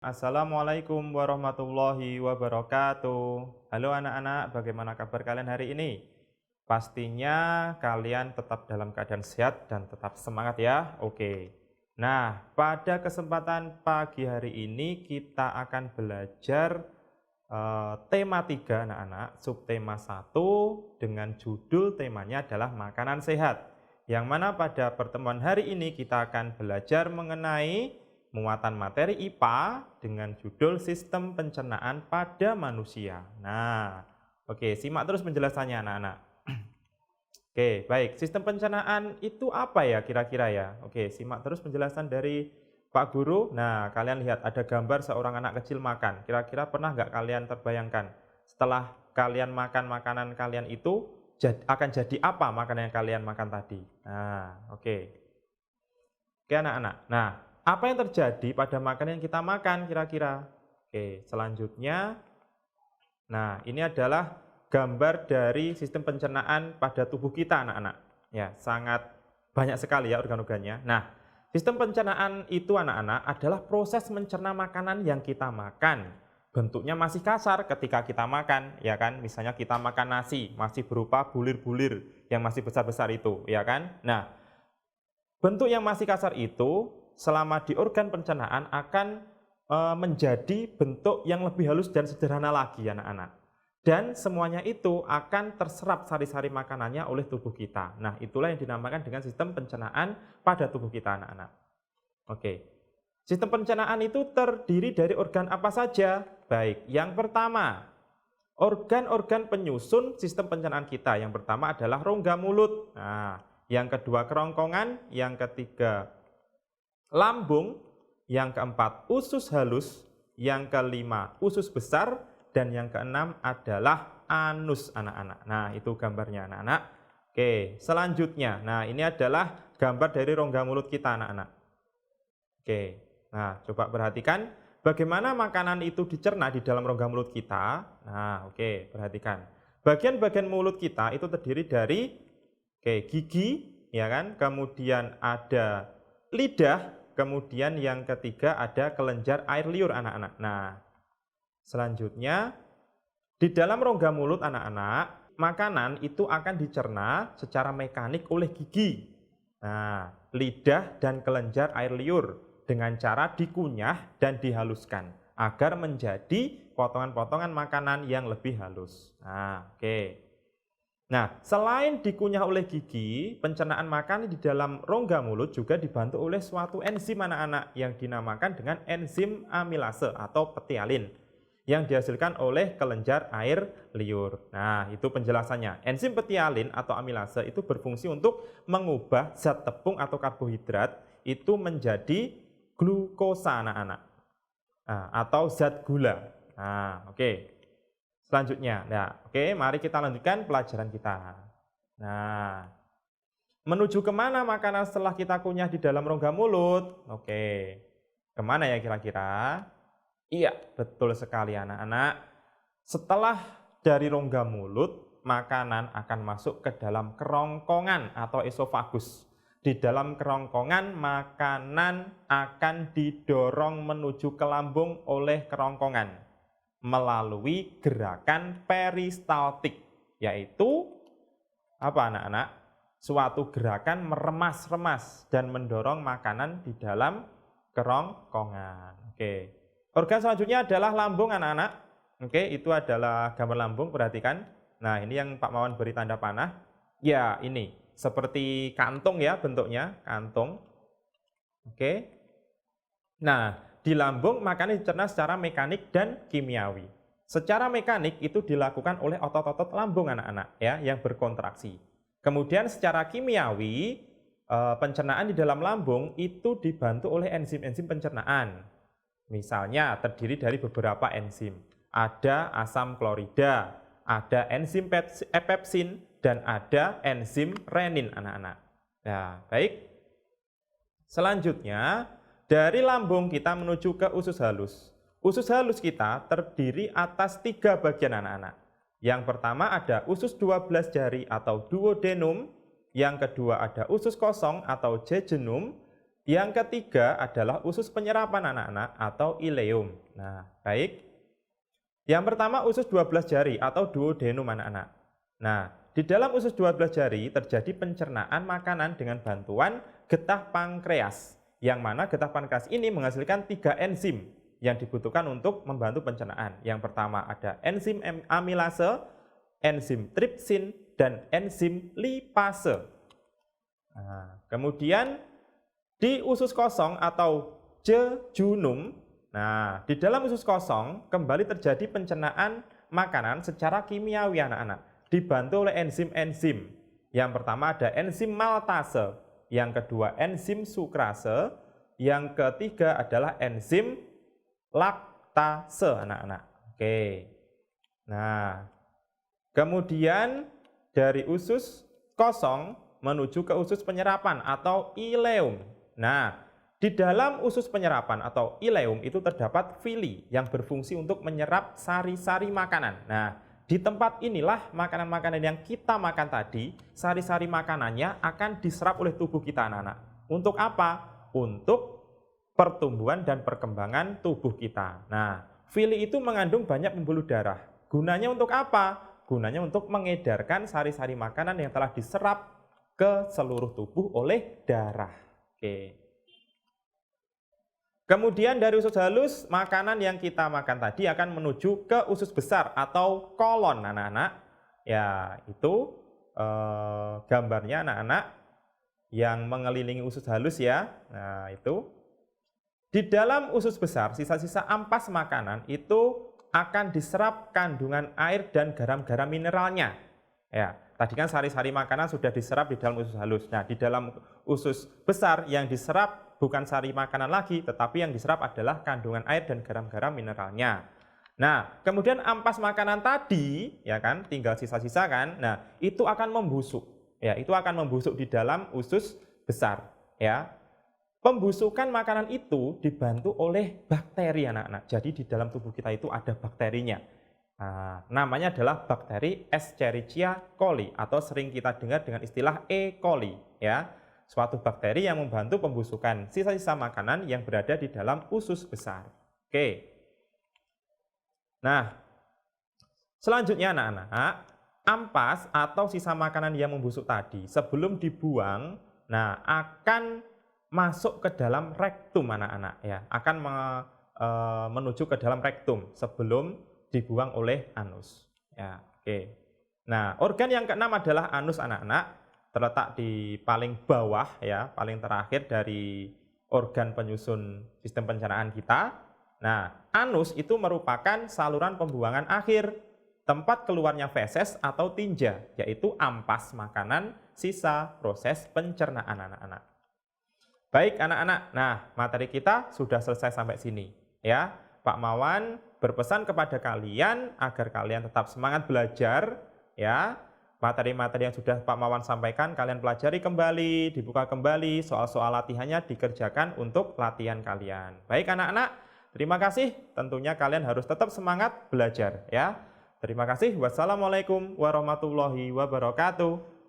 Assalamualaikum warahmatullahi wabarakatuh. Halo anak-anak, bagaimana kabar kalian hari ini? Pastinya kalian tetap dalam keadaan sehat dan tetap semangat ya. Oke. Nah, pada kesempatan pagi hari ini kita akan belajar tema 3 anak-anak, subtema 1 dengan judul temanya adalah makanan sehat. Yang mana pada pertemuan hari ini kita akan belajar mengenai muatan materi IPA dengan judul sistem pencernaan pada manusia. Nah, oke, simak terus penjelasannya anak-anak. Oke, baik. Sistem pencernaan itu apa ya kira-kira ya? Oke, simak terus penjelasan dari Pak Guru. Nah, kalian lihat ada gambar seorang anak kecil makan. Kira-kira pernah nggak kalian terbayangkan setelah kalian makan makanan kalian itu akan jadi apa makanan yang kalian makan tadi? Nah, oke. Oke anak-anak. Nah, apa yang terjadi pada makanan yang kita makan kira-kira? Oke, selanjutnya. Nah, ini adalah gambar dari sistem pencernaan pada tubuh kita anak-anak. Ya, sangat banyak sekali ya organ-organnya. Nah, sistem pencernaan itu anak-anak adalah proses mencerna makanan yang kita makan. Bentuknya masih kasar ketika kita makan, ya kan? Misalnya kita makan nasi, masih berupa bulir-bulir yang masih besar-besar itu, ya kan? Nah, bentuk yang masih kasar itu selama di organ pencernaan akan menjadi bentuk yang lebih halus dan sederhana lagi anak-anak. Dan semuanya itu akan terserap sari-sari makanannya oleh tubuh kita. Nah, itulah yang dinamakan dengan sistem pencernaan pada tubuh kita anak-anak. Oke. Sistem pencernaan itu terdiri dari organ apa saja? Baik, yang pertama, organ-organ penyusun sistem pencernaan kita. Yang pertama adalah rongga mulut. Nah, yang kedua kerongkongan, yang ketiga lambung, yang keempat usus halus, yang kelima usus besar, dan yang keenam adalah anus anak-anak. Nah, itu gambarnya anak-anak. Oke, selanjutnya. Nah, ini adalah gambar dari rongga mulut kita anak-anak. Oke, nah coba perhatikan bagaimana makanan itu dicerna di dalam rongga mulut kita. Nah, oke, perhatikan. Bagian-bagian mulut kita itu terdiri dari gigi, ya kan? Kemudian ada lidah, kemudian yang ketiga ada kelenjar air liur anak-anak. Nah, selanjutnya di dalam rongga mulut anak-anak, makanan itu akan dicerna secara mekanik oleh gigi. Nah, lidah dan kelenjar air liur dengan cara dikunyah dan dihaluskan agar menjadi potongan-potongan makanan yang lebih halus. Nah, oke. Nah, selain dikunyah oleh gigi, pencernaan makanan di dalam rongga mulut juga dibantu oleh suatu enzim anak-anak yang dinamakan dengan enzim amilase atau petialin yang dihasilkan oleh kelenjar air liur. Nah, itu penjelasannya. Enzim petialin atau amilase itu berfungsi untuk mengubah zat tepung atau karbohidrat itu menjadi glukosa anak-anak. Nah, atau zat gula. Nah, oke. Selanjutnya, nah, oke, mari kita lanjutkan pelajaran kita. Nah, menuju kemana makanan setelah kita kunyah di dalam rongga mulut? Oke, kemana ya kira-kira? Iya, betul sekali anak-anak. Setelah dari rongga mulut, makanan akan masuk ke dalam kerongkongan atau esofagus. Di dalam kerongkongan, makanan akan didorong menuju ke lambung oleh kerongkongan melalui gerakan peristaltik, yaitu apa anak-anak? Suatu gerakan meremas-remas dan mendorong makanan di dalam kerongkongan. Oke. Organ selanjutnya adalah lambung anak-anak. Oke, itu adalah gambar lambung, perhatikan. Nah, ini yang Pak Mawan beri tanda panah. Ya, ini seperti kantung ya bentuknya, kantung. Oke. Nah, di lambung makanan dicerna secara mekanik dan kimiawi. Secara mekanik itu dilakukan oleh otot-otot lambung anak-anak ya yang berkontraksi. Kemudian secara kimiawi pencernaan di dalam lambung itu dibantu oleh enzim-enzim pencernaan. Misalnya terdiri dari beberapa enzim. Ada asam klorida, ada enzim pepsin, dan ada enzim renin anak-anak. Nah, baik. Selanjutnya, dari lambung kita menuju ke usus halus. Usus halus kita terdiri atas 3 bagian anak-anak. Yang pertama ada usus 12 jari atau duodenum. Yang kedua ada usus kosong atau jejunum. Yang ketiga adalah usus penyerapan anak-anak atau ileum. Nah, baik. Yang pertama usus 12 jari atau duodenum anak-anak. Nah, di dalam usus 12 jari terjadi pencernaan makanan dengan bantuan getah pankreas. Yang mana getah pankreas ini menghasilkan 3 enzim yang dibutuhkan untuk membantu pencernaan. Yang pertama ada enzim amilase, enzim tripsin, dan enzim lipase. Nah, kemudian di usus kosong atau jejunum, nah di dalam usus kosong kembali terjadi pencernaan makanan secara kimiawi anak-anak, dibantu oleh enzim-enzim. Yang pertama ada enzim maltase, yang kedua enzim sukrase, yang ketiga adalah enzim laktase anak-anak. Oke. Nah, kemudian dari usus kosong menuju ke usus penyerapan atau ileum. Nah, di dalam usus penyerapan atau ileum itu terdapat villi yang berfungsi untuk menyerap sari-sari makanan. Nah, di tempat inilah makanan-makanan yang kita makan tadi, sari-sari makanannya akan diserap oleh tubuh kita anak-anak. Untuk apa? Untuk pertumbuhan dan perkembangan tubuh kita. Nah, villi itu mengandung banyak pembuluh darah. Gunanya untuk apa? Gunanya untuk mengedarkan sari-sari makanan yang telah diserap ke seluruh tubuh oleh darah. Oke. Kemudian dari usus halus, makanan yang kita makan tadi akan menuju ke usus besar atau kolon anak-anak. Ya, itu gambarnya anak-anak yang mengelilingi usus halus ya. Nah, itu. Di dalam usus besar, sisa-sisa ampas makanan itu akan diserap kandungan air dan garam-garam mineralnya. Ya, tadi kan sari-sari makanan sudah diserap di dalam usus halus. Nah, di dalam usus besar yang diserap bukan sari makanan lagi, tetapi yang diserap adalah kandungan air dan garam-garam mineralnya. Nah, kemudian ampas makanan tadi, ya kan, tinggal sisa-sisa kan. Nah, itu akan membusuk. Ya, itu akan membusuk di dalam usus besar, ya. Pembusukan makanan itu dibantu oleh bakteri anak-anak. Jadi di dalam tubuh kita itu ada bakterinya. Nah, namanya adalah bakteri Escherichia coli atau sering kita dengar dengan istilah E. coli, ya. Suatu bakteri yang membantu pembusukan sisa-sisa makanan yang berada di dalam usus besar. Oke. Nah, selanjutnya anak-anak, ampas atau sisa makanan yang membusuk tadi sebelum dibuang, nah akan masuk ke dalam rektum anak-anak ya, akan menuju ke dalam rektum sebelum dibuang oleh anus. Ya, oke. Nah, organ yang keenam adalah anus anak-anak, terletak di paling bawah ya, paling terakhir dari organ penyusun sistem pencernaan kita. Nah, anus itu merupakan saluran pembuangan akhir, tempat keluarnya feses atau tinja, yaitu ampas makanan sisa proses pencernaan anak-anak. Baik anak-anak, nah materi kita sudah selesai sampai sini ya. Pak Mawan berpesan kepada kalian agar kalian tetap semangat belajar ya. Materi-materi yang sudah Pak Mawan sampaikan kalian pelajari kembali, dibuka kembali, soal-soal latihannya dikerjakan untuk latihan kalian. Baik anak-anak, terima kasih. Tentunya kalian harus tetap semangat belajar ya. Terima kasih. Wassalamualaikum warahmatullahi wabarakatuh.